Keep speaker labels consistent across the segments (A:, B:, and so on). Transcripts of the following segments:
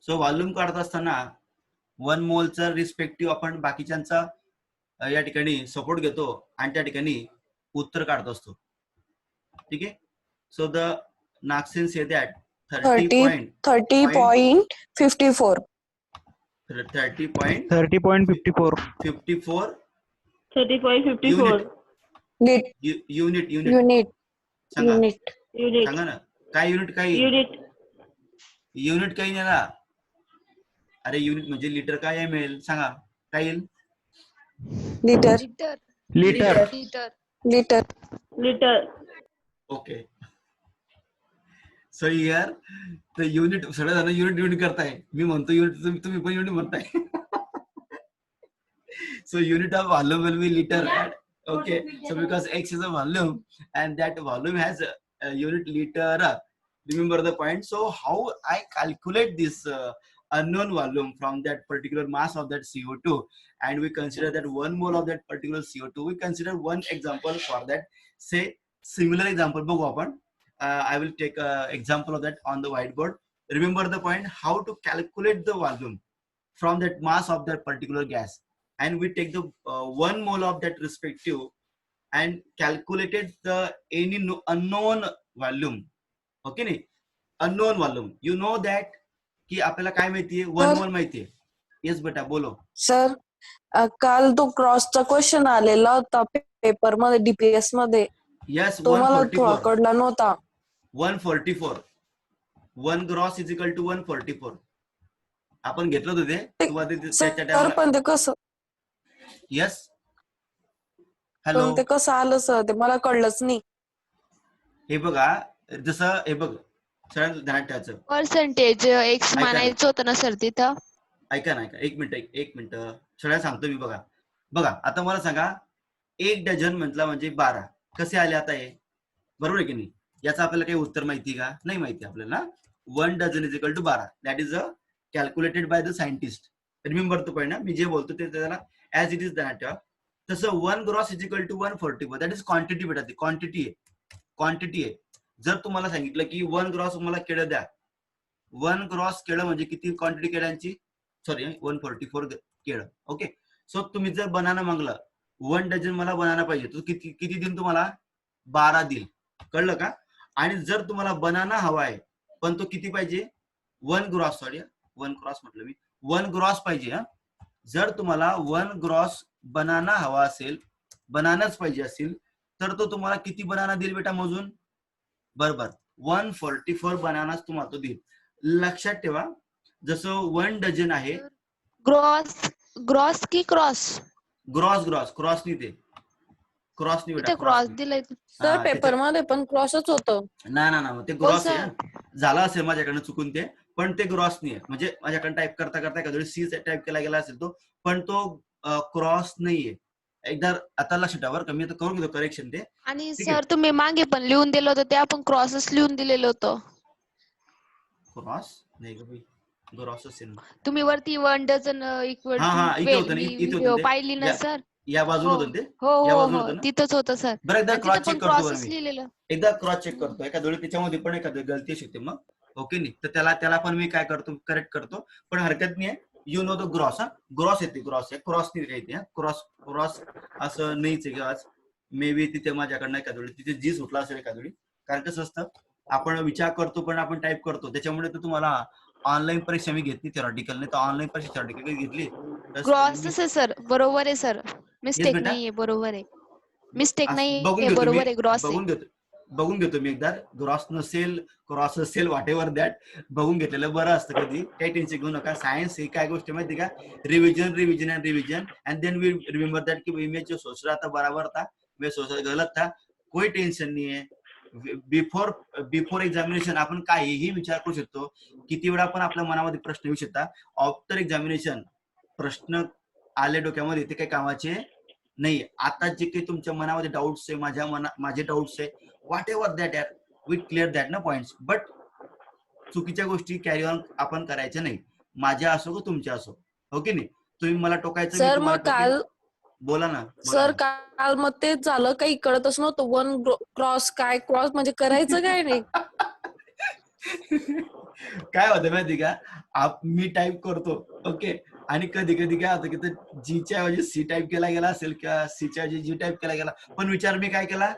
A: So volume काढत असताना 1 मोलचा respective आपण बाकीच्यांचा या ठिकाणी सपोर्ट घेतो आणि त्या ठिकाणी उत्तर काढत असतो. ठीक आहे. So the Nagsen say that
B: 30.54
A: 30.54 unit
B: unit
A: सांगा
C: युनिट
A: सांगा ना. काय युनिट काही नाही ना. अरे युनिट म्हणजे लिटर काय एमएल सांगा काय येईल.
B: Litre
A: okay. सो हियर तर युनिट सगळेजण युनिट करताय. मी म्हणतो युनिट तुम्ही पण युनिट म्हणताय. So unit of volume will be liter. Okay. So because X is a volume and that volume has a unit liter. Remember the point. So how I calculate this unknown volume from that particular mass of that CO2 and we consider that 1 mole of that particular CO2. We consider one example for that. Say similar example. I will take an example of that on the whiteboard. Remember the point. How to calculate the volume from that mass of that particular gas. And we take the 1 mole of that respective and calculated the any unknown volume. Okay नाही unknown volume. You know that की आपल्याला काय माहितीये 1 मोल माहितीये. Yes बेटा बोलो.
B: Sir काल तो क्रॉसचा क्वेश्चन आलेला होता पेपर मध्ये डीपीएस मध्ये.
A: येस
B: तो मला
A: 144
B: कळला नव्हता.
A: 144 1 ग्रॉस इज इक्वल टू 144 आपण घेतलं होतं ते त्याच्या
B: सर पण ते कसं
A: येस हॅलो
B: पण ते कसं आलं सर ते मला कळलंच नाही.
A: हे बघा जसं हे बघ सगळ्यांना ध्यानात ठेवायचं.
C: पर्सेंटेज एक्स मानायचं होतं ना सर तिथं.
A: ऐका एक मिनिट सगळ्यांना सांगतो मी. बघा आता मला सांगा 1 डझन म्हटलं म्हणजे 12 कसे आले आता हे बरोबर आहे की नाही. याचं आपल्याला काही उत्तर माहिती का नाही माहिती आपल्याला. 1 dozen is equal to 12 that is a calculated by the scientist. Remember तो पॉईंट ना मी जे बोलतो ते त्याला ऍज इट इज ध्यानात ठेवा. तसं 1 gross is equal to 144 that is quantity बेटा. ती क्वांटिटी आहे. जर तुम्हाला सांगितलं की 1 ग्रॉस मला केळं द्या. 1 ग्रॉस केळं म्हणजे किती क्वांटिटी केळ्यांची सॉरी 144 केळं. ओके. सो तुम्ही जर बनाना मागलं 1 डझन मला बनाना पाहिजे तो किती देईल तुम्हाला 12 देईल. कळलं का. आणि जर तुम्हाला बनाना हवा आहे पण तो किती पाहिजे 1 ग्रॉस सॉरी 1 क्रॉस म्हटलं मी 1 ग्रॉस पाहिजे. जर तुम्हाला 1 ग्रॉस बनाना हवा असेल बनानाच पाहिजे असेल तर तो तुम्हाला किती बनाना देईल बेटा मोजून बरोबर 144 बनानाच तुम्हाला तो देईल. लक्षात ठेवा जसं 1 डझन आहे
C: ग्रॉस की क्रॉस
A: क्रॉस नाही ते क्रॉस नाही बेटा
C: क्रॉस दिलाय
B: सर पेपर मध्ये पण क्रॉसच होतं.
A: ना ते ग्रॉस आहे झालं असेल माझ्याकडनं चुकून ते पण ते ग्रॉस नाही आहे. म्हणजे माझ्याकडे टाईप करता एखाद्या सी टाईप केला गेला असेल तो पण तो क्रॉस नाहीये. एकदा आता लक्षात ठेवा कमी आता करून घेतो करेक्शन ते.
C: आणि सर तुम्ही मागे पण लिहून दिलं होतं ते आपण क्रॉसच लिहून दिलेलं होतं.
A: क्रॉस नाही का ग्रॉस असेल
C: तुम्ही वरती 1 डझन इक्वल
A: इथे होतं
C: टू पाहिली ना सर.
A: या बाजूला होतं ते
C: हो तिथंच होतं सर.
A: बरं एकदा क्रॉस चेक करतो
C: क्रॉसच लिहिलेलं.
A: एकदा क्रॉस चेक करतो एखाद्या वेळी त्याच्यामध्ये पण एखादी गलती असू शकते मग ओके नाही तर त्याला पण मी काय करतो करेक्ट करतो पण हरकत नाही आहे. यू नो द ग्रॉस येते क्रॉस नाही काही ते क्रॉस असं नाहीच आहे आज मे बी तिथे माझ्याकडनं एखाद्या वेळी तिथे जी सुटला असेल एखाद्या वेळी. कारण कसं असतं आपण विचार करतो पण आपण टाईप करतो त्याच्यामुळे तर तुम्हाला ऑनलाईन परीक्षा मी घेतली थेरॉटिकल नाही तर ऑनलाईन परीक्षा थेरॉटिकल घेतली.
C: क्रॉसच आहे सर बरोबर आहे सर. मिस्टेक नाहीये बरोबर आहे. मिस्टेक नाहीये बरोबर आहे ग्रॉस आहे.
A: बघून घेतो मी एकदा ग्रॉस नसेल क्रॉस असेल व्हॉटेवर दॅट बघून घेतलेलं बरं असतं. कधी काही टेन्शन घेऊ नका. सायन्स ही काय गोष्ट माहिती का revision and then we remember that की इमेज जो सोच रहा था बराबर था मैं सोचा गलत था कोई टेन्शन नाही आहे. बिफोर एक्झामिनेशन आपण काहीही विचार करू शकतो. किती वेळा पण आपल्या मनामध्ये प्रश्न येऊ शकतात. आफ्टर एक्झामिनेशन प्रश्न आले डोक्यामध्ये ते काही कामाचे नाही. आता जे काही तुमच्या मनामध्ये डाऊट्स आहे माझे डाऊट्स आहे whatever that we clear that ना पॉइंट्स. बट चुकीच्या गोष्टी कॅरी ऑन आपण करायच्या नाही. माझ्या असो की तुमच्या असो ओके नाही. तुम्ही मला टोकायचं
B: सर मग काल
A: बोला ना
B: सर काल मग तेच झालं काही कळतच नव्हतं 1 क्रॉस काय क्रॉस म्हणजे करायचं काय नाही.
A: काय होतं माहिती का, मी टाईप करतो ओके, आणि कधी कधी काय होतं की ते जीच्या ऐवजी सी टाईप केला गेला असेल किंवा सीच्या ऐवजी जी टाईप केला गेला, पण विचार मी काय केला,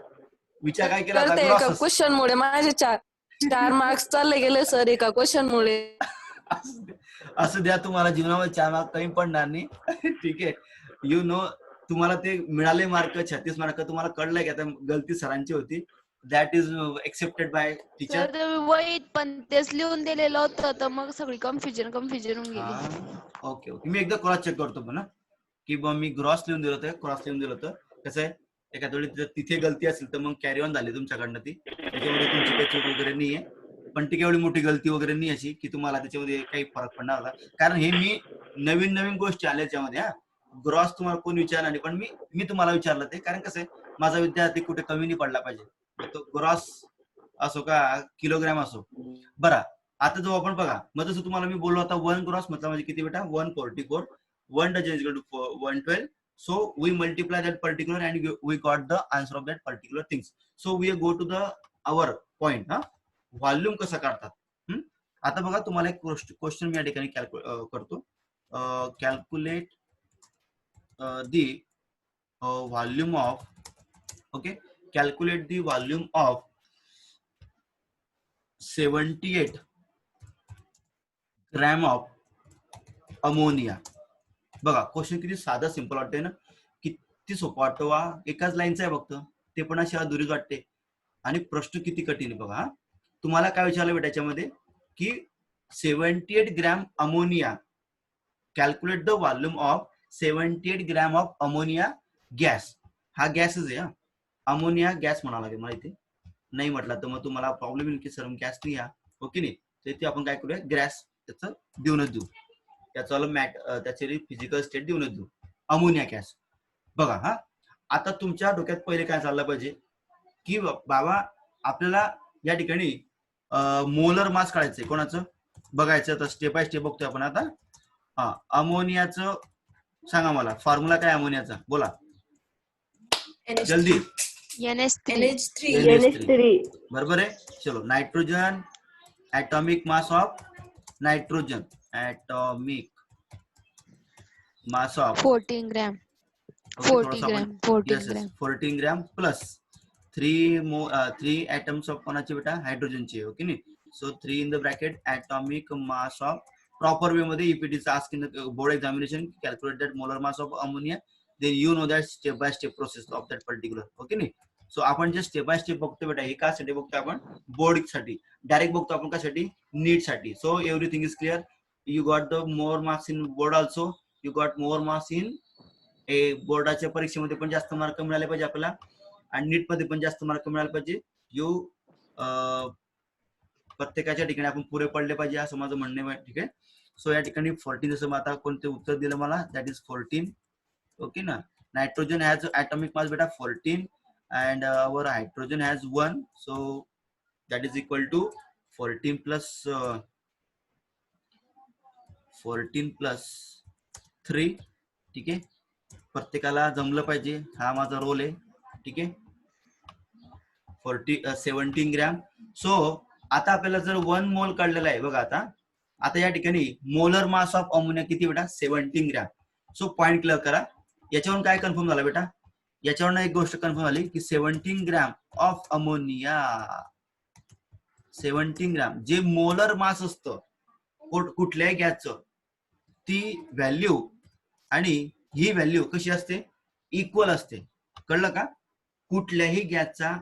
A: विचार काय केला होता,
B: करते एका
A: ग्रॉस.
B: क्वेश्चन मुळे माझे 4 मार्क्स चालले गेले सर एका क्वेश्चन मुळे.
A: असं द्या, तुम्हाला जीवनामध्ये 4 मार्क कमी पडणार नाही. ठीक आहे, यू नो, तुम्हाला ते मिळाले मार्क 36 मार्क, तुम्हाला कळलंय की आता गलती सरांची होती, that is accepted by teacher.
C: Sir तुम्ही वहीत पण तेच लिहून दिलेलं होतं, तर मग सगळी कन्फ्युजन होऊन गेली.
A: ओके ओके, मी एकदा क्रॉस चेक करतो पण की बा मी ग्रॉस लिहून दिलं होतं, क्रॉस लिहून दिलं होतं. कसं आहे, एखाद्या वेळी तिथे गलती असेल तर मग कॅरी ऑन झाली तुमच्याकडनं, ती त्याच्यामध्ये तुमची काही चूक वगैरे नाहीये, पण ती एवढी मोठी गलती वगैरे नाही अशी की तुम्हाला त्याच्यामध्ये काही फरक पडणार होता. कारण हे मी नवीन गोष्टी आल्या त्याच्यामध्ये. ग्रॉस तुम्हाला कोण विचारणार नाही, पण मी तुम्हाला विचारलं ते, कारण कसं आहे, माझा विद्यार्थी कुठे कमी नाही पडला पाहिजे, तो ग्रॉस असो का किलोग्रॅम असो. बरं, आता जो आपण बघा, मग जसं तुम्हाला मी बोललो होता, 1 ग्रॉस मतलब म्हणजे किती बेटा, 144, 1 dozen is equal to 112. So we multiply that particular and we got the answer of that particular things. So we go to the our point. Volume कसं काढतात. आता बघा, तुम्हाला एक क्वेश्चन मी या ठिकाणी करतो. Calculate the volume of, okay, calculate the volume of 78 gram of ammonia. बघा, क्वेश्चन किती साधा सिंपल वाटतंय ना, किती सोपं वाटतं वा, एकाच लाईनचा आहे फक्त, ते पण अशी अधुरीच वाटते, आणि प्रश्न किती कठीण आहे बघा. तुम्हाला काय विचारलं बेटा याच्यामध्ये की 78 gram ammonia, calculate the volume of 78 gram of ammonia gas. हा गॅसच आहे, अमोनिया गॅस म्हणावं लागेल मला, इथे नाही म्हटलं तर मग तुम्हाला प्रॉब्लेम येईल की सर गॅस नाही या, ओके नाही, तर इथे आपण काय करूया, गॅस त्याचं देऊनच देऊ, त्याची फिजिकल स्टेट देऊनच देऊ, अमोनिया गॅस. बघा, आता तुमच्या डोक्यात पहिले काय चाललं पाहिजे की बाबा आपल्याला या ठिकाणी मोलर मास काढायचंय, कोणाचं बघायचं, तर स्टेप बाय स्टेप बघतोय आपण आता. अमोनियाचं सांगा मला, फॉर्म्युला काय अमोनियाचा, बोला जल्दी.
B: NH3.
A: बरोबर आहे. चलो, nitrogen, atomic mass of nitrogen, atomic mass of
C: 14 gram.
A: 14 gram plus 3 atoms of कोणाचे बेटा, हायड्रोजनचे, ओके नाही. So 3 in the bracket atomic mass of, proper way मध्ये ईपीटीचा ask in the board examination, calculate that molar mass of ammonia, then you know that step by step process of that particular, okay नाही. So आपण जे step by step बघतो बेटा, हे कासाठी बघतो आपण, बोर्ड साठी, डायरेक्ट बघतो आपण कशासाठी, नीट साठी. So everything is clear. You got the more marks in board also, you got more marks in बोर्डाच्या परीक्षेमध्ये पण जास्त मार्क मिळाले पाहिजे आपल्याला, आणि नीट मध्ये पण जास्त मार्क मिळाले पाहिजे. प्रत्येकाच्या ठिकाणी आपण पुरे पडले पाहिजे, असं माझं म्हणणं आहे, ठीक आहे. सो या ठिकाणी 14, जसं आता कोणते उत्तर दिलं मला, दॅट इज 14, ओके ना. नायट्रोजन हॅज atomic मास बेटा 14 and our hydrogen has 1, so that is equal to 14 plus 3, ठीक आहे. प्रत्येकाला जमलं पाहिजे, हा माझा रोल आहे, ठीक आहे. 17 ग्रॅम. सो आता आपल्याला जर 1 मोल काढलेला आहे बघा, आता या ठिकाणी मोलर मास ऑफ अमोनिया किती बेटा, 17 ग्रॅम. सो पॉइंट क्लिअर करा. याच्यावरून काय कन्फर्म झालं बेटा, याच्यावरून एक गोष्ट कन्फर्म झाली की 17 ग्रॅम ऑफ अमोनिया, 17 ग्रॅम जे मोलर मास असतं कुठल्याही गॅसचं, ती व्हॅल्यू आणि ही व्हॅल्यू कशी असते, इक्वल असते, कळलं का. कुठल्याही गॅसचा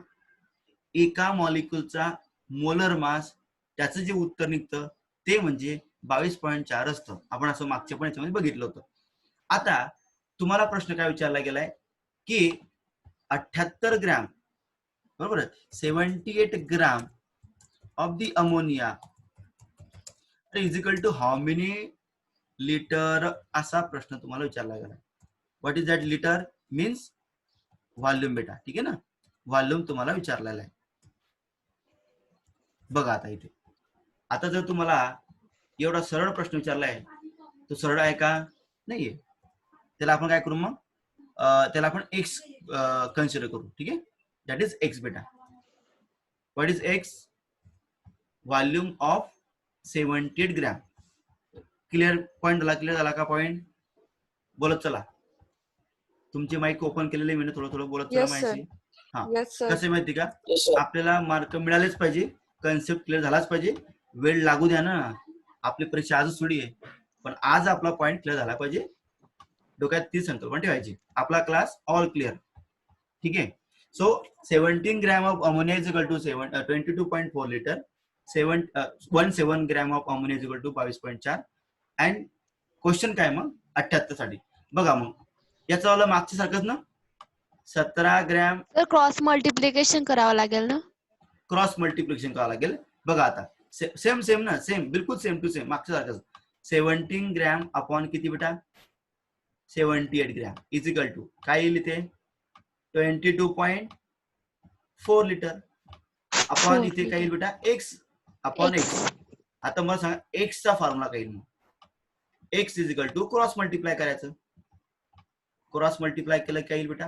A: एका मॉलिक्युलचा मोलर मास, त्याचं जे उत्तर निघतं ते म्हणजे 22.4 असतं. आपण असं मागच्या पण याच्यामध्ये बघितलं होतं. आता तुम्हाला प्रश्न काय विचारला गेलाय की 78 ग्रॅम, बरोबर, 78 gram of the ammonia is equal to how many litre, असा प्रश्न तुम्हाला विचारला गेला. What is that litre, means volume बेटा, ठीक आहे ना, व्हॉल्यूम तुम्हाला विचारलेला आहे. बघा आता इथे, आता जर तुम्हाला एवढा सरळ प्रश्न विचारलाय, तो सरळ आहे का, नाहीये, त्याला आपण काय करू मग, त्याला आपण एक्स कन्सिडर करू, ठीक आहे. दॅट इज एक्स बेटा. What is x, volume of 78 gram. Clear point झाला? क्लिअर झाला का पॉईंट? बोलत चला. तुमचे माईक ओपन केलेले मी थोडं थोडं बोलत चला
B: Yes, sir.
A: माहिती. हा,
B: Yes, sir.
A: कसं माहिती का, आपल्याला मार्क मिळालेच पाहिजे, कन्सेप्ट क्लिअर झालाच पाहिजे. वेळ लागू द्या ना, आपली परीक्षा आजच थोडी आहे, पण आज आपला पॉईंट क्लिअर झाला पाहिजे. डोक्यात ती संकल्पना ठेवायची. आपला क्लास ऑल क्लिअर. ठीक आहे. So 17 gram of ammonia is equal to 22.4 litre. 17 gram of ammonia is equal to 22.4. And question काय मग 78 साठी बघा. मग याचं वाला मागच्या सारखंच ना, 17 ग्रॅम
C: सर क्रॉस मल्टिप्लिकेशन करावं लागेल ना?
A: क्रॉस मल्टिप्लिकेशन करावं लागेल. बघा आता सेम सेम ना, सेम बिलकुल सेम टू सेम मागच्या सारखंच. 17 ग्रॅम अपॉन किती बेटा? 78 ग्रॅम इज इक्वल टू काय येईल इथे? 22.4 लिटर अपॉन इथे काय येईल बेटा? X upon X. आता मला सांगा एक्सचा फॉर्म्युला काय येईल? X is equal to cross multiply करायचं. क्रॉस मल्टिप्लाय केलं काय येईल बेटा?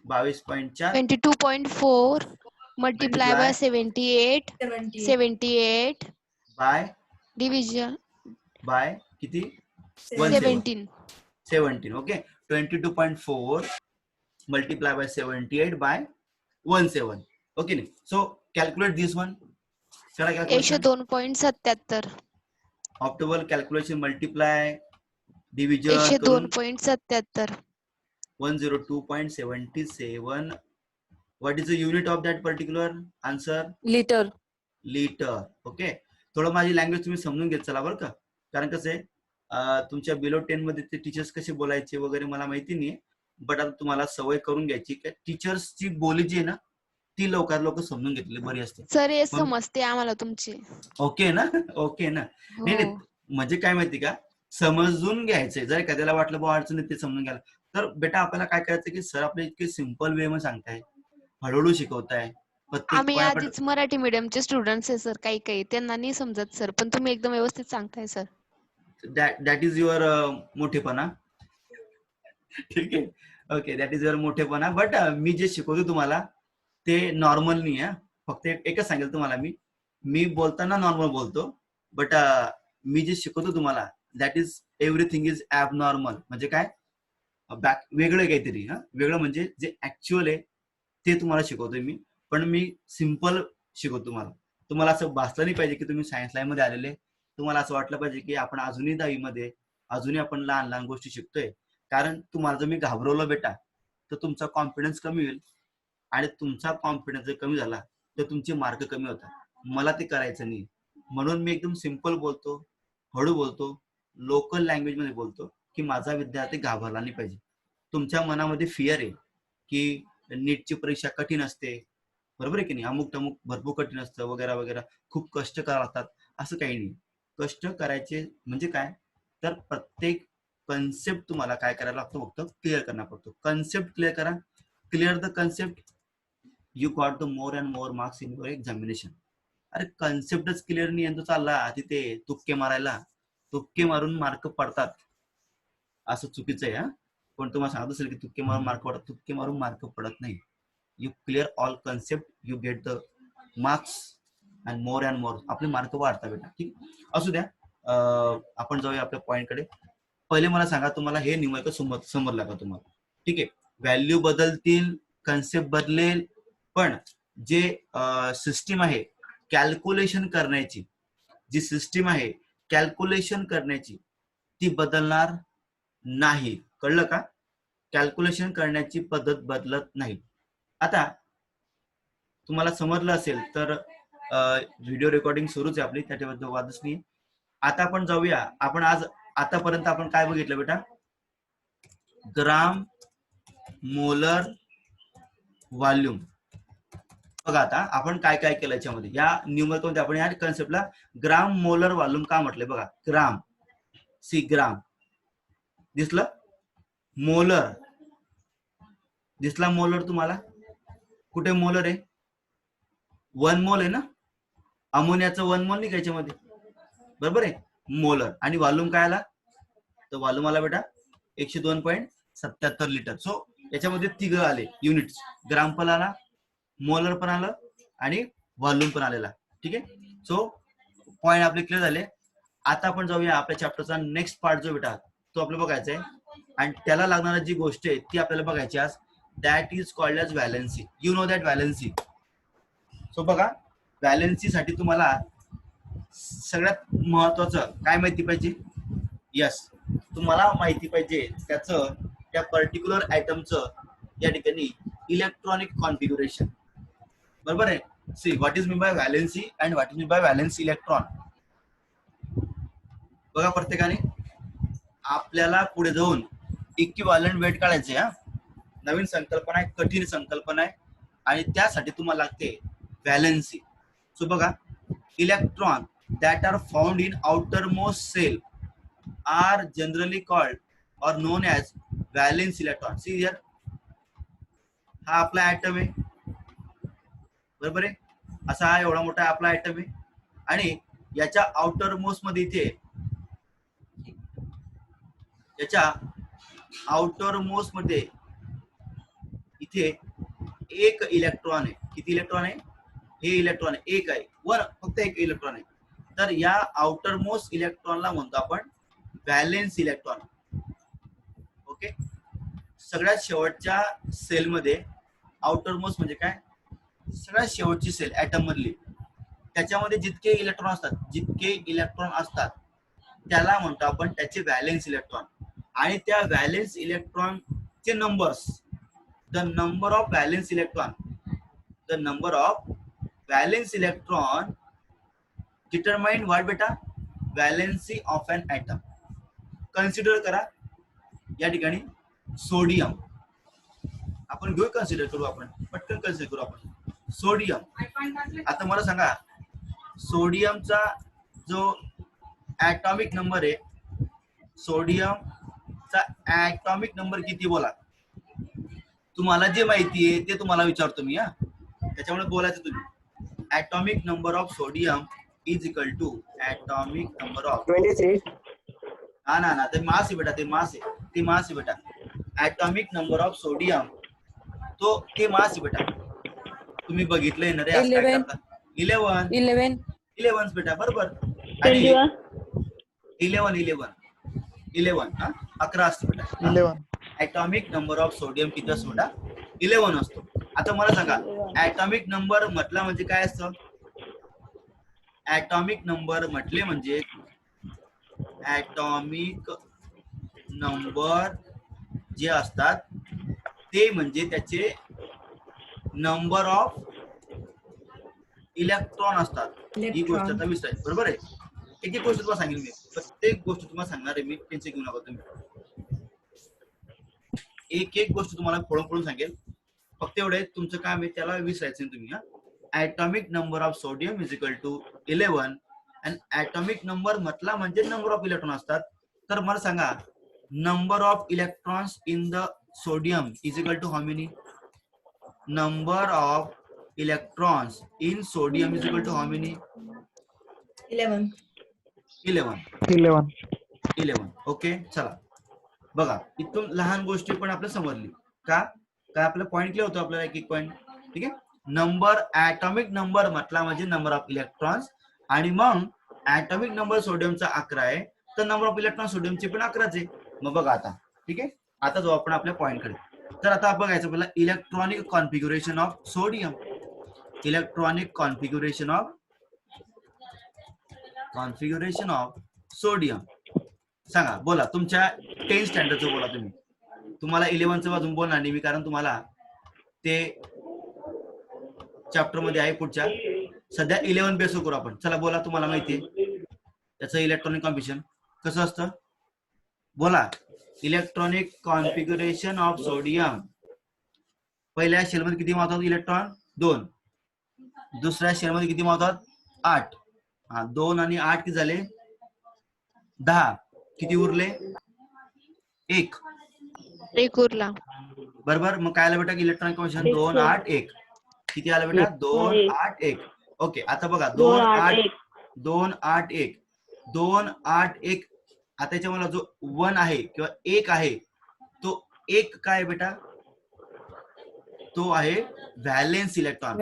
A: 22.4
C: 22.4 multiply by 78
A: by
C: division
A: by किती? 17. Okay. 22.4 multiply by 78 by 17. Okay. So calculate this one.
C: 102.77
A: Optimal calculation multiply division
C: 102.77
A: 102.77. What is the unit of that particular answer?
B: Liter.
A: Liter. Okay. थोडं माझी language तुम्ही समजून घेत चला बरं का. कारण कसं आहे, तुमच्या बिलो 10 मध्ये ते टीचर्स कसे बोलायचे वगैरे मला माहिती नाहीये, बट आता तुम्हाला सवय करून घ्यायची की टीचर्सची बोली जी आहे ना ती लोक समजून घेतली बरी असते.
C: सर हे समजते आम्हाला तुमची.
A: ओके ना? ओके ना? नाही म्हणजे काय माहिती का, समजून घ्यायचंय. जर एखाद्याला वाटलं बा अडचण ते समजून घ्यायला, तर बेटा आपल्याला काय करायचं की सर आपले इतके सिम्पल वे मध्ये सांगताय, हळूहळू शिकवताय.
C: आम्ही आधीच मराठी मीडियमचे स्टुडंट्स आहे सर. काही त्यांना नाही समजत सर, पण तुम्ही एकदम व्यवस्थित सांगताय सर.
A: दॅट इज युअर मोठेपणा. ठीक आहे. ओके, दॅट इज युअर मोठेपणा. बट मी जे शिकवतो तुम्हाला ते नॉर्मल नाही आहे. फक्त एकच सांगेल तुम्हाला, मी बोलताना नॉर्मल बोलतो, बट मी जे शिकवतो तुम्हाला that is everything is abnormal. म्हणजे काय? वेगळं काहीतरी. वेगळं म्हणजे जे ऍक्च्युअल आहे ते तुम्हाला शिकवतोय मी, पण मी सिम्पल शिकवतो तुम्हाला. तुम्हाला असं भासलं नाही पाहिजे की तुम्ही सायन्स लाईन मध्ये आलेले. तुम्हाला असं वाटलं पाहिजे की आपण अजूनही 10वी मध्ये अजूनही आपण लहान लहान गोष्टी शिकतोय. कारण तुम्हाला जर मी घाबरवलं बेटा तर तुमचा कॉन्फिडन्स कमी होईल, आणि तुमचा कॉन्फिडन्स जर कमी झाला तर तुमचे मार्क कमी होतात. मला ते करायचं नाही, म्हणून मी एकदम सिम्पल बोलतो, हळू बोलतो, लोकल लँग्वेज मध्ये बोलतो की माझा विद्यार्थी घाबरला नाही पाहिजे. तुमच्या मनामध्ये फिअर आहे की नीटची परीक्षा कठीण असते, बरोबर आहे की नाही, अमुक तमुक भरपूर कठीण असतं वगैरे वगैरे, खूप कष्ट करावं लागतात. असं काही नाही. कष्ट करायचे म्हणजे काय, तर प्रत्येक कन्सेप्ट तुम्हाला काय करायला लागतो, फक्त क्लिअर करणं पडतो. कन्सेप्ट क्लिअर करा. Clear the concept, you got the more and more marks in your examination. अरे कन्सेप्टच क्लिअर नाही आहे तो चालला तिथे तुक्के मारायला. तुक्के मारून मार्क पडतात असं चुकीचं आहे. पण तुम्हाला सांगत असेल की तुक्के मारून मार्क पडतात, तुक्के मारून मार्क पडत नाही. You clear all concept, you get the marks and more आपले मार्क वाढतात बेटा. ठीक असू द्या. आपण जाऊया आपल्या पॉईंट कडे. पहिले मला सांगा, तुम्हाला हे न्यूमरिकल समजला का तुम्हाला? ठीक आहे. व्हॅल्यू बदलतील, कन्सेप्ट बदलेल, पण जे सिस्टीम आहे कॅल्क्युलेशन करण्याची, जी सिस्टीम आहे कॅल्क्युलेशन करण्याची ती बदलणार नाही. कळलं का? कॅल्क्युलेशन करण्याची पद्धत बदलत नाही. आता तुम्हाला समजलं असेल तर व्हिडिओ रेकॉर्डिंग सुरूच आहे आपली, त्याच्याबद्दल वादच नाही. आता आपण जाऊया. आपण आतापर्यंत आपण काय बघितलं बेटा? ग्राम मोलर व्हॉल्यूम. बघा आता आपण काय काय केलं याच्यामध्ये, या न्यूमरिकल मध्ये आपण या कन्सेप्टला ग्राम मोलर व्हॉल्यूम का म्हटलंय. बघा ग्राम, सी ग्राम दिसलं, मोलर दिसला. मोलर तुम्हाला कुठे मोलर आहे? 1 मोल आहे ना, अमोनियाचं 1 मोल नाही का याच्यामध्ये, बरोबर आहे. मोलर. आणि व्हॉल्यूम काय आला? तर व्हॉल्यूम आला बेटा 102.77 लिटर. सो याच्यामध्ये तिघ आले युनिट्स, ग्राम पण आला, मोलर पण आलं आणि व्हॉल्यूम पण आलेला. ठीक आहे. सो पॉइंट आपले क्लिअर झाले. आता आपण जाऊया आपल्या चॅप्टरचा नेक्स्ट पार्ट जो बेटा तो आपल्याला बघायचा आहे आणि त्याला लागणारी जी गोष्ट आहे ती आपल्याला बघायची आज. That is called as valency. You know that valency. So बघा व्हॅलेन्सी साठी तुम्हाला सगळ्यात महत्वाचं काय माहिती पाहिजे. यस, तुम्हाला माहिती पाहिजे त्याचं त्या पर्टिक्युलर आयटमचं या ठिकाणी इलेक्ट्रॉनिक कॉन्फिगरेशन. बरोबर आहे. See what is mean by valency and what is mean by valency electron. बघा प्रत्येकाने आपल्याला पुढे जाऊन इक्विव्हॅलंट वेट काढायचे. हा नवीन संकल्पना आहे, कठीण संकल्पना आहे आणि त्यासाठी तुम्हाला लागते व्हॅलेन्सी. सो बघा electron that are found in outer most shell are generally called or known as valence electron. See here, हा आपला ऍटम आहे. बरोबर आहे. असा हा एवढा मोठा आपला ऍटम आहे आणि याच्या आउटर मोस्ट मध्ये इथे याच्या आउटर मोस्ट मध्ये इथे एक इलेक्ट्रॉन आहे. किती इलेक्ट्रॉन आहे? हे इलेक्ट्रॉन आहे, एक आहे, वर फक्त एक इलेक्ट्रॉन आहे. तर या आउटर मोस्ट इलेक्ट्रॉनला म्हणतो आपण व्हॅलेन्स इलेक्ट्रॉन. ओके. सगळ्यात शेवटच्या सेलमध्ये आउटर मोस्ट म्हणजे काय? सगळ्यात शेवटची सेल ऍटम मधली, त्याच्यामध्ये जितके इलेक्ट्रॉन असतात त्याला म्हणतो आपण त्याचे व्हॅलेन्स इलेक्ट्रॉन. आणि त्या व्हॅलेन्स इलेक्ट्रॉनचे numbers, the number of valence electron determine what बेटा? Valency of an atom. Consider करा या ठिकाणी सोडियम आपण घेऊ, कन्सिडर करू आपण, पटकन कन्सिडर करू आपण सोडियम. आता मला सांगा सोडियमचा जो ऍटॉमिक नंबर आहे, सोडियमचा ऍटॉमिक नंबर किती बोला? तुम्हाला जे माहिती आहे ते तुम्हाला विचारतो मी. हा त्याच्यामुळे बोलायचं तुम्ही. Atomic number of sodium is equal to atomic number of
D: 23.
A: हा ना ते मास आहे बेटा, ते मास आहे बेटा. ऍटॉमिक नंबर ऑफ सोडियम तो ते मास आहे बेटा. तुम्ही बघितलंय ना रे आज काय
B: 11.
A: करतात. 11
B: 11.
A: 11 बेटा बरोबर. आणि 11 हा 11 असतो बेटा.
D: 11.
A: ऍटॉमिक नंबर ऑफ सोडियम किती असतो बेटा? 11 असतो. आता मला सांगा ऍटॉमिक नंबर म्हटला म्हणजे काय असतं? ऍटॉमिक नंबर म्हटले म्हणजे ऍटॉमिक नंबर जे असतात ते म्हणजे त्याचे नंबर ऑफ इलेक्ट्रॉन असतात. ही गोष्ट आता विसरायची. बरोबर आहे. एक गोष्ट तुम्हाला सांगेल मी, प्रत्येक गोष्ट तुम्हाला सांगणार आहे मी, टेन्शन घेऊ नका तुम्ही. एक गोष्ट तुम्हाला फोडून सांगेल. फक्त एवढे तुमचं काम आहे त्याला विसरायचं तुम्ही. हा atomic number of sodium is equal to 11 आणि ऍटॉमिक नंबर म्हटला म्हणजे नंबर ऑफ इलेक्ट्रॉन असतात. तर मला सांगा number of electrons in the sodium is equal to how many? Number of electrons in sodium is equal to how many?
E: 11.
D: 11.
A: Okay. चला बघा इथून लहान गोष्टी पण आपल्याला समजली का? काय आपला पॉईंट क्लिअर होतो आपल्याला एक पॉईंट. ठीक आहे. नंबर ऍटॉमिक नंबर म्हटला म्हणजे नंबर ऑफ इलेक्ट्रॉन्स आणि मग ऍटॉमिक नंबर सोडियमचा 11 आहे तर नंबर ऑफ इलेक्ट्रॉन सोडियमचे पण 11च आहे. मग बघा आता ठीक आहे. आता जाऊ आपण आपल्या पॉईंट कडे. तर आता बघायचं पहिला electronic configuration of sodium. Electronic configuration of sodium. सांगा बोला तुमच्या 10 स्टँडर्डचं बोला तुम्ही. तुम्हाला 11चं वाजून बोलणार नाही मी कारण तुम्हाला ते चॅप्टर मध्ये आहे पुढच्या. सध्या 11 बेस करू आपण. चला बोला तुम्हाला माहितीये त्याचं इलेक्ट्रॉनिक कॉन्फिगरेशन कसं असतं. बोला इलेक्ट्रॉनिक कॉन्फिगरेशन ऑफ सोडियम. पहिल्या शेल मध्ये किती मावतात इलेक्ट्रॉन? 2. दुसऱ्या शेल मध्ये किती मावतात? 8. हा 2 आणि 8 किती झाले? 10. किती उरले? 1.
C: 1 उरला.
A: बरोबर. मग काय आलं बेटा इलेक्ट्रॉनिक कॉन्फिगरेशन? 2 8 1. किती आलं बेटा? 2 8 1. ओके. आता बघा 2 8 1 2 8 1. आता याच्या मला जो 1 आहे किंवा 1 आहे तो 1 काय बेटा? तो आहे valence electron.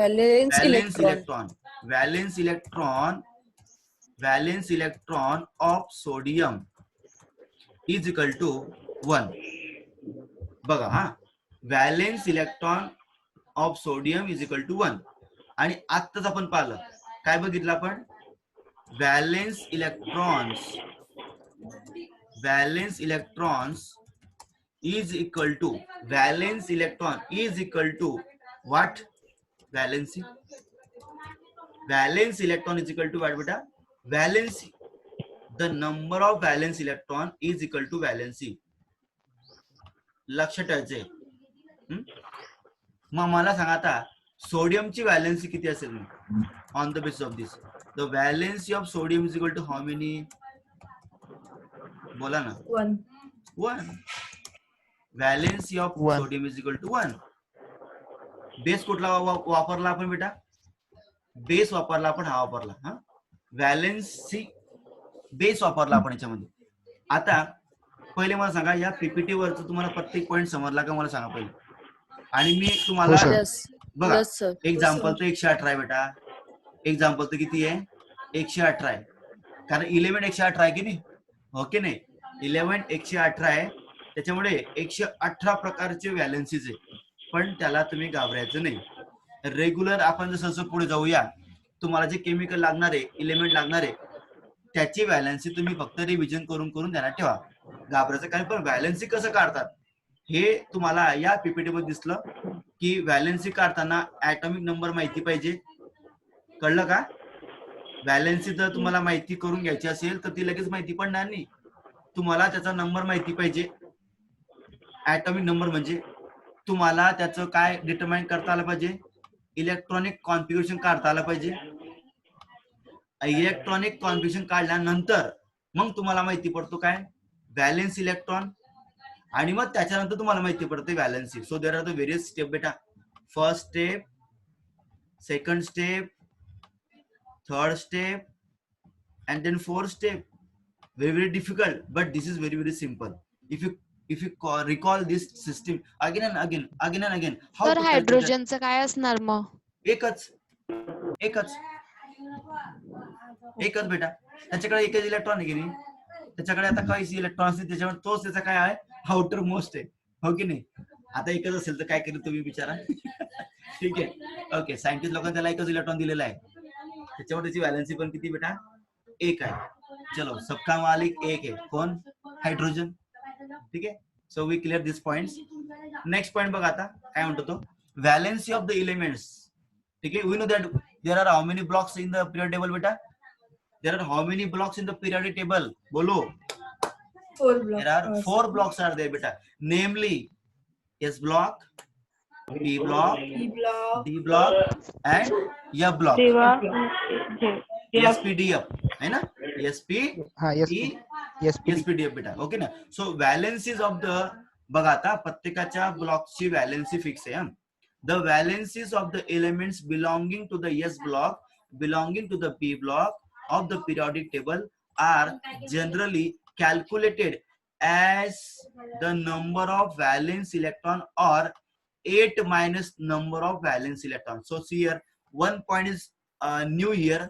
A: Valence electron valence electron of sodium is equal to 1. बघा हा, valence electron of sodium is equal to 1. आणि आत्ताच आपण पाहिलं काय बघितलं आपण, valence electrons is equal to what, valency electron is equal to what बेटा, valency. The number of valence electron is equal to valency. लक्ष ठेवायचे. मग मला सांगा आता सोडियमची व्हॅलेन्सी किती असेल on the basis of this. The valency of sodium is equal to how many, बोला ना.
E: 1.
A: 1. Valency of sodium is equal to 1. Base कुठला वापरला आपण बेटा, बेस वापरला आपण, हा वापरला. हा, व्हॅलेन्सी बेस वापरला आपण याच्यामध्ये. आता पहिले मला सांगा या पीपीटी वरच तुम्हाला प्रत्येक पॉईंट समजला का मला सांगा पहिले. आणि मी तुम्हाला बघा एक्झाम्पल तर 118 आहे बेटा, एक्झाम्पल तर किती आहे 118 आहे, कारण 11 118 आहे की नाही, हो की नाही. 11 118 आहे, त्याच्यामुळे 118 प्रकारचे व्हॅलेन्सीज आहे. पण त्याला तुम्ही घाबरायचं नाही. रेग्युलर आपण जसं जसं पुढे जाऊया तुम्हाला जे केमिकल लागणार आहे, इलेमेंट लागणार आहे, त्याची व्हॅलेन्सी तुम्ही फक्त रिव्हिजन करून करून ध्यानात ठेवा. घाबरायचं काय, पण व्हॅलेन्सी कसं काढतात हे तुम्हाला या पीपीटी मध्ये दिसलं की व्हॅलेन्सी काढताना ऍटॉमिक नंबर माहिती पाहिजे. कळलं का? व्हॅलेन्सी जर तुम्हाला माहिती करून घ्यायची असेल तर ती लगेच माहिती पडणार नाही. तुम्हाला त्याचा नंबर माहिती पाहिजे. ऍटॉमिक नंबर म्हणजे तुम्हाला त्याचं काय डिटरमाइन करता आलं पाहिजे, इलेक्ट्रॉनिक कॉन्फिगरेशन काढता आलं पाहिजे. इलेक्ट्रॉनिक कॉन्फिगरेशन काढल्यानंतर मग तुम्हाला माहिती पडतो काय, व्हॅलेन्स इलेक्ट्रॉन, आणि मग त्याच्यानंतर तुम्हाला माहिती पडते valency. So there are the various step बेटा. First step, second step, third step, and then fourth step. Very difficult, but this is very simple. If you recall this system again and again. How
C: तर
A: to calculate?
C: हायड्रोजनचं काय असणार मग?
A: एकच बेटा, त्याच्याकडे एकच electron आहे की नाही, त्याच्याकडे आता काहीच इलेक्ट्रॉन्स नाही, त्याच्यामुळे तोच त्याचा काय आहे, आउटर मोस्ट आहे, हो की नाही. आता एकच असेल तर काय करेल तुम्ही विचारा. ठीक आहे, ओके. सायंटिस्ट लोकांनी त्याला एकच इलेक्ट्रॉन दिलेला आहे, त्याच्यामुळे त्याची व्हॅलेन्सी पण किती बेटा, 1 आहे. चलो, सबका मालिक 1 आहे, कोण, हायड्रोजन. ठीक आहे. So we clear this points. Next point बघा आता काय म्हणतो तो, व्हॅलेन्सी ऑफ द एलिमेंट्स. ठीक आहे. We know that there are how many blocks in the period table बेटा, there are how many blocks in the periodic table, बोलो.
E: 4 blocks.
A: There are 4 blocks are there beta, namely S block, P block,
E: E block,
A: D block and F block. SPDF है ना, SPDF बेटा, okay ना. So व्हॅलेन्सीज of the, बघा आता प्रत्येकाच्या ब्लॉकची valency fix आहे. The valencies of the elements belonging to the S block, belonging to the P block of the periodic table are generally calculated as the number of valence electron or 8 minus number of valence electron. So see here, one point is new here.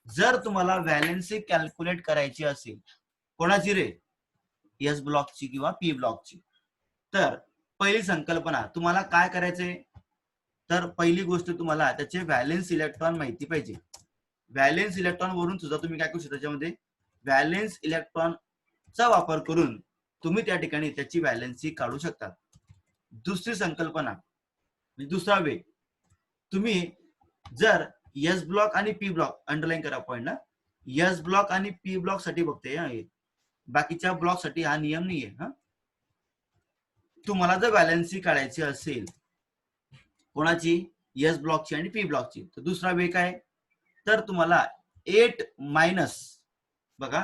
A: जर तुम्हाला valency calculate करायची असेल, कोणाची रे, S ब्लॉकची किंवा P ब्लॉकची, तर पहिली संकल्पना तुम्हाला काय करायचंय, तर पहिली गोष्ट तुम्हाला त्याचे व्हॅलेन्स इलेक्ट्रॉन माहिती पाहिजे. व्हॅलेन्स इलेक्ट्रॉन वरून सुद्धा तुम्ही काय करू शकता, त्याच्यामध्ये व्हॅलेन्स इलेक्ट्रॉनचा वापर करून तुम्ही त्या ठिकाणी त्याची व्हॅलेन्सी काढू शकता. दुसरी संकल्पना, दुसरा वे, तुम्ही जर एस ब्लॉक आणि पी ब्लॉक, अंडरलाईन करा पॉइंट ना, एस ब्लॉक आणि पी ब्लॉक साठी बघते, बाकीच्या ब्लॉक साठी हा नियम नाहीये. हा, तुम्हाला जर व्हॅलेन्सी काढायची असेल कोणाची, एस ब्लॉकची आणि पी ब्लॉकची, तर दुसरा वे काय, तर तुम्हाला 8 मायनस, बघा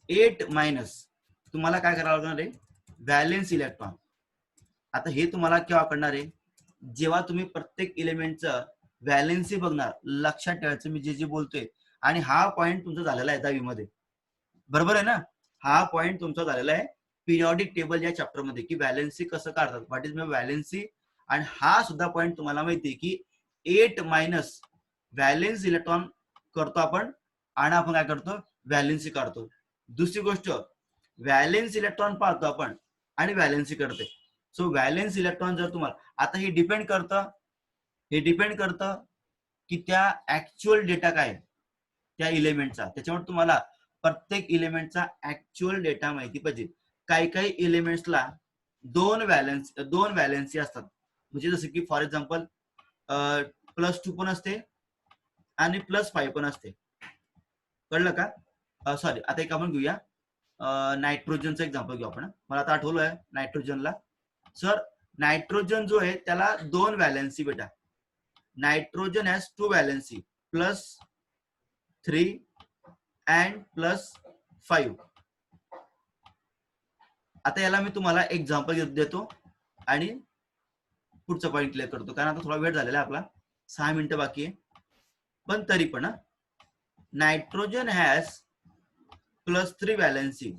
A: 8 मायनस तुम्हाला काय करावं लागणार आहे, व्हॅलेन्स इलेक्ट्रॉन. आता हे तुम्हाला केव्हा करणार आहे, जेव्हा तुम्ही प्रत्येक एलिमेंटचं व्हॅलेन्सी बघणार. लक्षात ठेवायचं मी जे जे बोलतोय, आणि हा पॉइंट तुमचा झालेला आहे 10वी मध्ये, बरोबर आहे ना. हा पॉइंट तुमचा झालेला आहे पिरियॉडिक टेबल या चॅप्टर मध्ये, की व्हॅलेन्सी कसं काढतात, व्हॉट इज माय व्हॅलेन्सी. आणि हा सुद्धा पॉइंट तुम्हाला माहिती आहे की 8 मायनस व्हॅलेन्स इलेक्ट्रॉन करतो आपण आणि आपण काय करतो, व्हॅलेन्सी काढतो. दुसरी गोष्ट, व्हॅलेन्स इलेक्ट्रॉन पाहतो आपण आणि व्हॅलेन्सी करते. सो व्हॅलेन्स इलेक्ट्रॉन जर तुम्हाला, आता हे डिपेंड करतं की त्या ऍक्च्युअल डेटा काय त्या इलेमेंटचा. त्याच्यामुळे तुम्हाला प्रत्येक इलेमेंटचा ऍक्च्युअल डेटा माहिती पाहिजे. काही काही इलेमेंट्सला दोन व्हॅलेन्सी असतात. म्हणजे जसं की फॉर एक्झाम्पल +2 पण असते आणि +5 पण असते. कळलं का? सॉरी, आता एक आपण घेऊया नायट्रोजनचं एक्झाम्पल घेऊ आपण. मला आता आठवलंय नायट्रोजनला. सर नायट्रोजन जो आहे त्याला 2 व्हॅलेन्सी बेटा. Nitrogen has 2 valency, +3 and +5. आता याला मी तुम्हाला एक्झाम्पल देतो आणि पुढचा पॉईंट क्लिअर करतो, कारण आता थोडा वेळ झालेला आहे आपला, 6 मिनिटं बाकी आहे. पण तरी पण नायट्रोजन हॅज +3 व्हॅलेन्सी.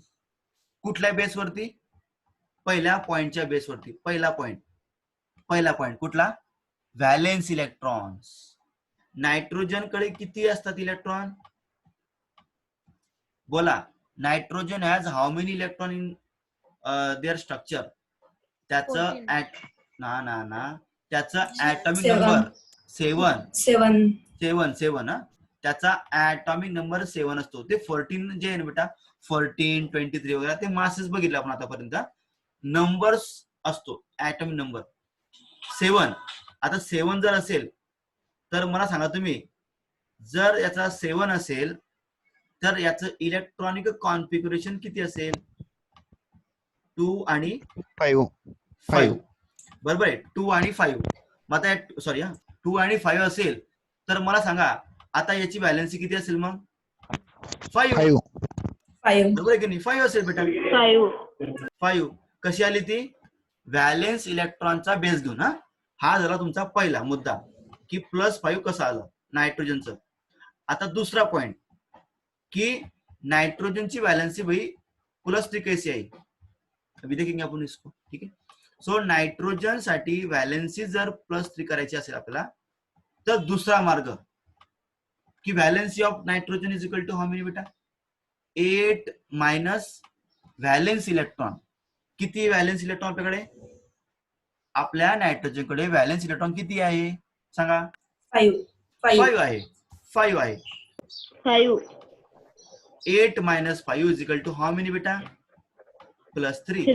A: कुठल्या बेसवरती? पहिल्या पॉइंटच्या बेसवरती. पहिला पॉइंट कुठला? Valence electrons. नायट्रोजन कडे किती असतात इलेक्ट्रॉन? बोला. Nitrogen has how many electron in their structure? त्याचं
C: 14.
A: त्याचं ऍटॉमिक नंबर 7. त्याचा ऍटॉमिक नंबर 7 असतो. ते 14 जे आहे ना बेटा, 14, 23 वगैरे, ते मासेस बघितले आपण आतापर्यंत. नंबर्स असतो ऍटॉमिक नंबर 7. आता 7 जर असेल तर मला सांगा तुम्ही, जर याचा 7 असेल तर याचं इलेक्ट्रॉनिक कॉन्फिगरेशन किती असेल? 2 आणि 5. बरोबर आहे, 2 आणि 5. मग आता सॉरी 2 आणि 5 असेल तर मला सांगा आता याची व्हॅलेन्सी किती असेल मग? 5. बरोबर आहे की नाही? 5 असेल बेटा. 5 कशी आली ती? व्हॅलेन्स इलेक्ट्रॉनचा बेस घेऊन. हा झाला तुमचा पहिला मुद्दा की +5 कसं आलं नायट्रोजनचं. आता दुसरा पॉइंट की नायट्रोजनची व्हॅलेन्सी भाई +3 कैसी आई, अभी देखेंगे आपण इसको. ठीक आहे. सो नायट्रोजन साठी व्हॅलेन्सी जर +3 करायची असेल आपल्याला, तर दुसरा मार्ग की valency of nitrogen is equal to how many बेटा? 8 मायनस व्हॅलेन्स इलेक्ट्रॉन. किती व्हॅलेन्स इलेक्ट्रॉन आपल्याकडे? आपल्या नायट्रोजनकडे व्हॅलेन्स इलेक्ट्रॉन किती आहे सांगा? 5 आहे. 8 minus 5 is equal to how many बेटा? +3.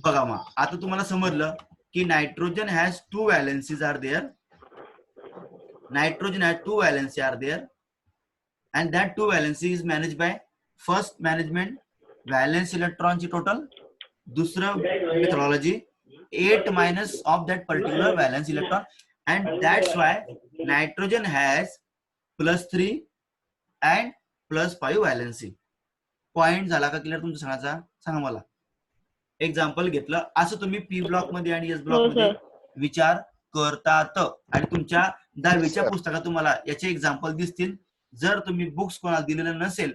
A: बघा मग आता तुम्हाला समजलं की nitrogen has 2 valencies are there. Nitrogen has 2 valency are there, and that 2 valency is managed by first management valence electron ची total, दूसरं methodology 8 minus of that particular valence electron, and that's why nitrogen has +3 and +5 valency. Point झाला का clear तुमचा सांगायचा? सांगा मला. Example घेतलं असं तुम्ही पी ब्लॉक मध्ये आणि एस ब्लॉक मध्ये विचार करतात आणि तुमच्या 10वीच्या पुस्तकात तुम्हाला याचे एक्झाम्पल दिसतील. जर तुम्ही बुक्स कोणाला दिलेलं नसेल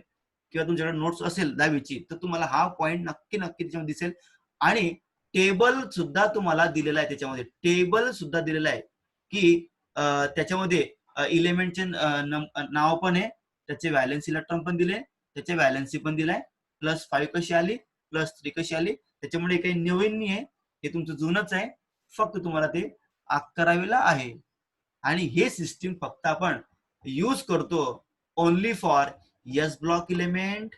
A: किंवा तुमच्याकडे नोट्स असेल 10वीची, तर तुम्हाला हा पॉइंट नक्की त्याच्यामध्ये दिसेल. आणि टेबल सुद्धा तुम्हाला दिलेला आहे. त्याच्यामध्ये टेबल सुद्धा दिलेला आहे की त्याच्यामध्ये इलेमेंटचे नाव पण आहे, त्याचे व्हॅलेन्स इलेक्ट्रॉन पण दिले, त्याचे व्हॅलेन्सी पण दिलाय, +5 कशी आली, +3 कशी आली. त्याच्यामुळे काही नवीन नाही आहे, हे तुमचं जुनच आहे, फक्त तुम्हाला ते 11वीला आहे. आणि हे सिस्टीम फक्त आपण यूज करतो only for S block element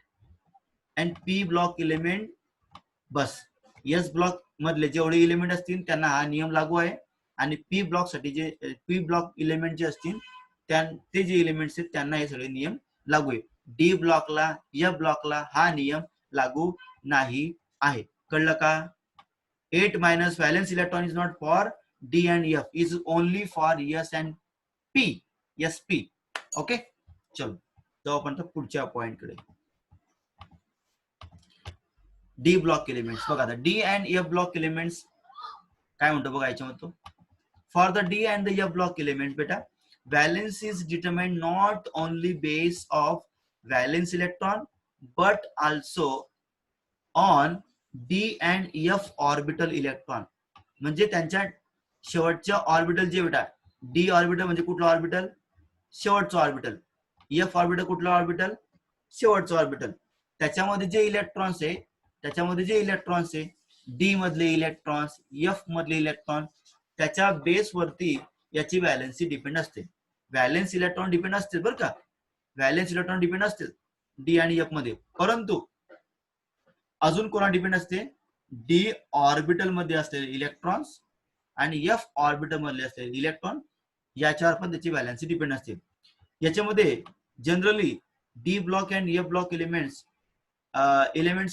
A: and P block element. Bus S block मधले जेवढे इलेमेंट असतील त्यांना हा नियम लागू आहे, आणि पी ब्लॉक साठी जे पी ब्लॉक इलेमेंट जे असतील ते जे इलेमेंट्स आहेत त्यांना हे सगळे नियम लागू आहे. डी ब्लॉकला, एफ ब्लॉकला हा नियम लागू नाही आहे. कळलं का? 8 minus valence electron is not for D and F, is only for S and P. S P. Okay, चलो जाऊ आपण पुढच्या पॉइंट कडे. डी ब्लॉक एलिमेंट्स बघा. आता D and F block elements काय म्हणतो बघा याच्यामध्ये. For the D and the F block element बेटा, valence is determined not only based of valence electron but also on d and f orbital electron. म्हणजे त्यांच्या शेवटच्या ऑर्बिटल जे बेटा, डी ऑर्बिटल म्हणजे कुठलं ऑर्बिटल? शेवटचं ऑर्बिटल. एफ ऑर्बिटल कुठलं ऑर्बिटल? शेवटचं ऑर्बिटल. त्याच्यामध्ये जे इलेक्ट्रॉन्स आहे डी मधले इलेक्ट्रॉन्स, एफ मधले इलेक्ट्रॉन, त्याच्या बेसवरती याची व्हॅलेन्सी डिपेंड असते. व्हॅलेन्स इलेक्ट्रॉन डिपेंड असते बरं का, व्हॅलेन्स इलेक्ट्रॉन डिपेंड असते डी आणि एफ मध्ये. परंतु अजून कोणा डिपेंड असते? डी ऑर्बिटल मध्ये असलेले इलेक्ट्रॉन्स आणि एफ ऑर्बिटल मधले असलेले इलेक्ट्रॉन, याच्यावर पण त्याची व्हॅलेन्सी डिपेंड असते. याच्यामध्ये generally D block and F block elements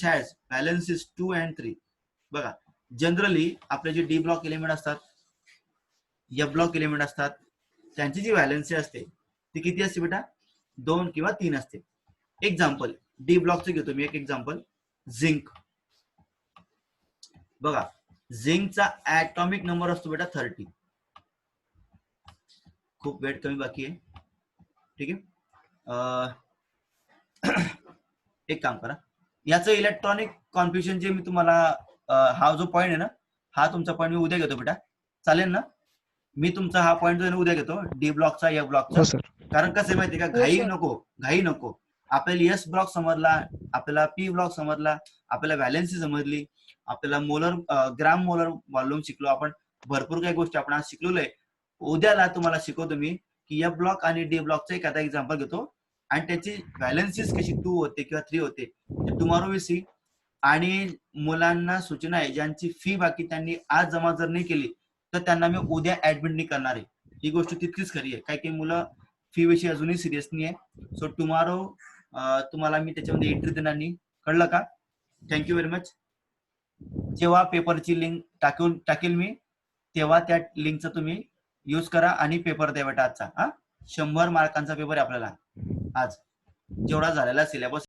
A: has valencies 2 and 3. बघा, जनरली आपले जे डी ब्लॉक एलिमेंट असतात, एफ ब्लॉक एलिमेंट असतात, त्यांची जी व्हॅलेन्सी असते ती किती असते बेटा? 2 किंवा 3 असते. एक्झाम्पल डी ब्लॉकचं घेतो मी एक एक्झाम्पल, झिंक. बघा, झिंकचा ऍटॉमिक नंबर असतो बेटा 30. खूप वेट कमी बाकी आहे, ठीक आहे. एक काम करा, याचं इलेक्ट्रॉनिक कॉन्फ्युजन जे मी तुम्हाला हा जो पॉईंट आहे ना, हा तुमचा पॉईंट मी उद्या घेतो बेटा, चालेल ना? मी तुमचा हा पॉईंट जो उद्या घेतो डी ब्लॉकचा, एफ ब्लॉकचा. कारण कसं आहे माहितीये का, घाई नको. आपल्याला एस ब्लॉक समजला, आपल्याला पी ब्लॉक समजला, आपल्याला व्हॅलेन्सी समजली, आपल्याला मोलर ग्राम मोलर व्हॉल्यूम शिकलो आपण, भरपूर काही गोष्टी आपण आज शिकलेलो आहे. उद्याला तुम्हाला शिकवतो मी की एफ ब्लॉक आणि डी ब्लॉकचा एखादा एक्झाम्पल घेतो आणि त्याची व्हॅलेन्सीज कशी 2 होते किंवा 3 होते ते टुमॉरो वी सी. आणि मुलांना सूचना आहे, ज्यांची फी बाकी त्यांनी आज जमा जर नाही केली तर त्यांना मी उद्या ऍडमिट नाही करणार आहे. ही गोष्ट तितकीच खरी आहे. काही काही मुलं फी विषयी अजूनही सिरियस नाही आहे. सो टुमॉरो तुम्हाला मी त्याच्यामध्ये एंट्री देणार नाही, कळलं का? Thank you very much. जेव्हा पेपरची लिंक टाकेल मी, तेव्हा त्या लिंकचा तुम्ही यूज करा आणि पेपर द्या बेटा आजचा. 100 मार्कांचा पेपर आहे आपल्याला आज, जेवढा झालेला सिलेबस